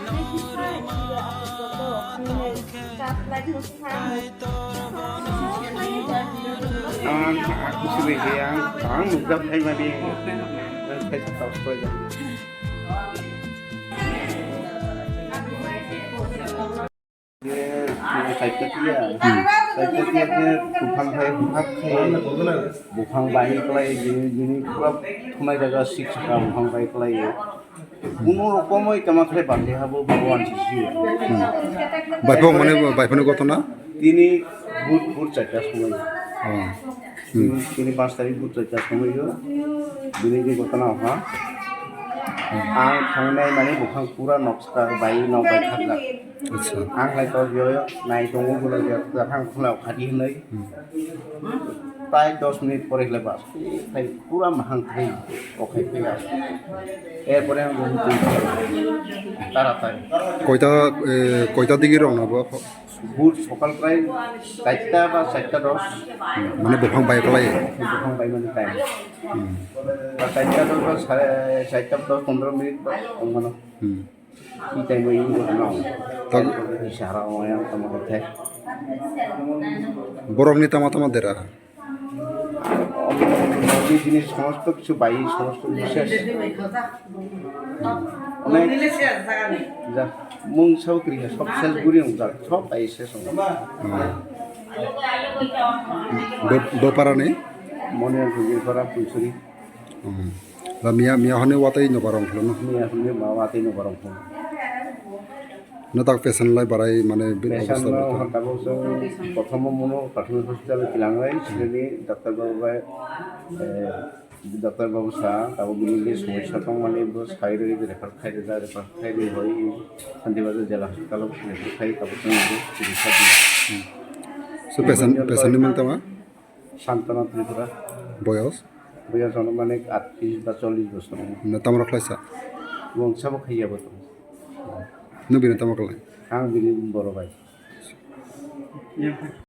Aku sih yang ang nukbar phai madi phai tak tahu ya. Dia saya dia buphang phai buphang bai kelai ini klub kemai jaga six buphang bai kelai কোনো রকমই কামাখ্যায় বাঁধে হব ভগবান শিশু বাইফং মানে বাইফনের ঘটনা তিনি ভোর 4টার সময় তিনি 5 তারিখ ভোর 4টার সময় দিনে যে ঘটনা হওয়া आं थांनाय माने बुफां पुरा नक्सकार बाय नबाय थाग्रा আচ্ছা आं लाइक बेयाव नाय दङ गुलो जाखां खुलाव खाथि होनै प्राय 10 मिनिट परे हले बास फाय पुरा माहां थाय अखाय फैया एरपरे आं बुझै ताराताय কয়টা দিকে রওনা হবো ভোর সকাল প্রায় 4টা বা 4:10 মানে বুফাং বাই কলাই বুফাং বাই মানে টাইম 4:10 বা 4:10-15 মিনিট মানে কি টাইম এই ঘটনা তখন ইশারা হয় আমার মধ্যে বরং নিতা মাতামা দেরা এই জিনিস সমস্ত কিছু বাই সমস্ত বিশেষ অনেক যা মুং সাউকরি সব সেল গুরি যা সব বাই শেষ দোপারা নেই মনে ভুগির করা পুছুরি মিয়া মিয়া হনে ওয়াতাই নবারং হলো না মিয়া হনে বাওয়াতেই নবারং হলো না তাক পেশেন্ট লাই বাড়াই মানে অবস্থা প্রথম মনো প্রাথমিক হসপিটালে কিলাঙাই সেখানে ডাক্তার বাবু সাহ তারপর বিলি সমস্যা দं মানে শারীরিক রেফার খাইরে হয় শান্তিবাজার জেলা হাসপাতাল রেফার খাই তারপর চিকিৎসা দিই সো পেশেন্ট নাম তোমা শান্তনা ত্রিপুরা বয়স মানে 38 বা 40 বছর না তামরা খাইছা বংশাবো খাইয়াবো তো নবীন তামরা লাই आं बिनि बर' बाय